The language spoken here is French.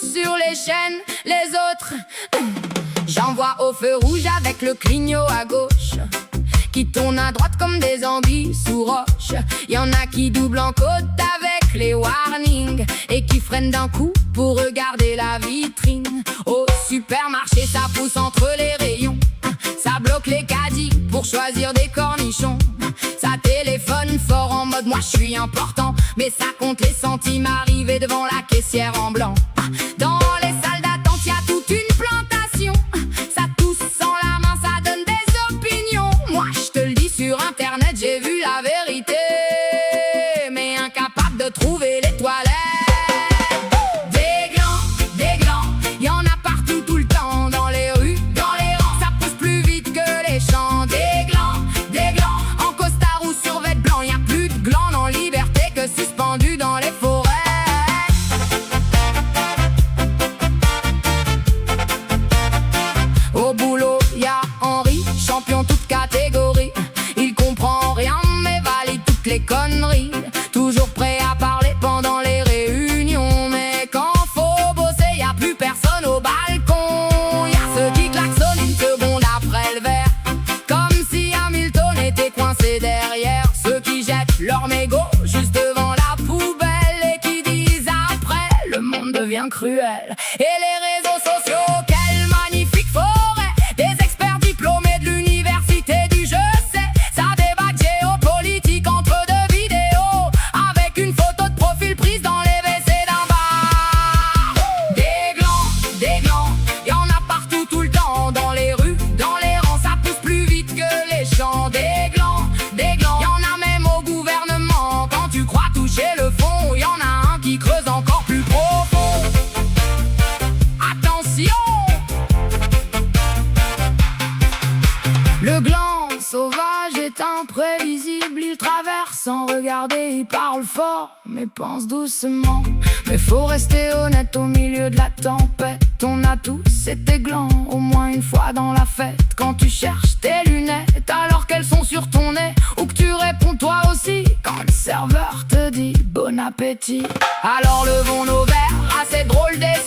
sur les chaînes, les autres j'envoie au feu rouge avec le clignot à gauche, qui tournent à droite comme des anguilles sous roche. Y'en a qui doublent en côte avec les warnings et qui freinent d'un coup pour regarder la vitrine. Au supermarché, ça pousse entre les rayons, ça bloque les caddies pour choisir des cornichons. Ça téléphone fort en mode moi je suis important, mais ça compte les centimes arrivés devant la caissière en blanc. Dans les salles d'attente, y a toute une plantation, ça tousse sans la main, ça donne des opinions. Moi je te le dis, sur internet j'ai vu la vérité, mais incapable de trouver les toilettes. Des glands, y en a partout tout le temps, dans les rues, dans les rangs, ça pousse plus vite que les champs. Des glands, en costard ou sur vêtements blancs, y a plus de glands en liberté que suspendus dans les forêts. Au boulot, y a Henri, champion toute catégorie. Il comprend rien mais valide toutes les conneries. Toujours prêt à parler pendant les réunions, mais quand faut bosser, y a plus personne au balcon. Y a ceux qui klaxonnent une seconde après le verre, comme si Hamilton était coincé derrière. Ceux qui jettent leur mégot juste devant la poubelle et qui disent après, le monde devient cruel. Et les réseaux sociaux, quelle magnifique forêt, des experts diplômés de l'université du je sais. Ça débat géopolitique entre deux vidéos, avec une photo de profil prise dans les WC d'un bar. Des glands, y'en a partout tout le temps, dans les rues, dans les rangs, ça pousse plus vite que les champs. Des glands, y'en a même au gouvernement. Quand tu crois toucher le fond, y'en a un qui creuse encore plus profond. Attention! Le gland sauvage est imprévisible, il traverse sans regarder, il parle fort, mais pense doucement. Mais faut rester honnête au milieu de la tempête. On a tous été glands au moins une fois dans la fête. Quand tu cherches tes lunettes alors qu'elles sont sur ton nez, ou que tu réponds toi aussi quand le serveur te dit bon appétit. Alors levons nos verres à ces drôles d'esprits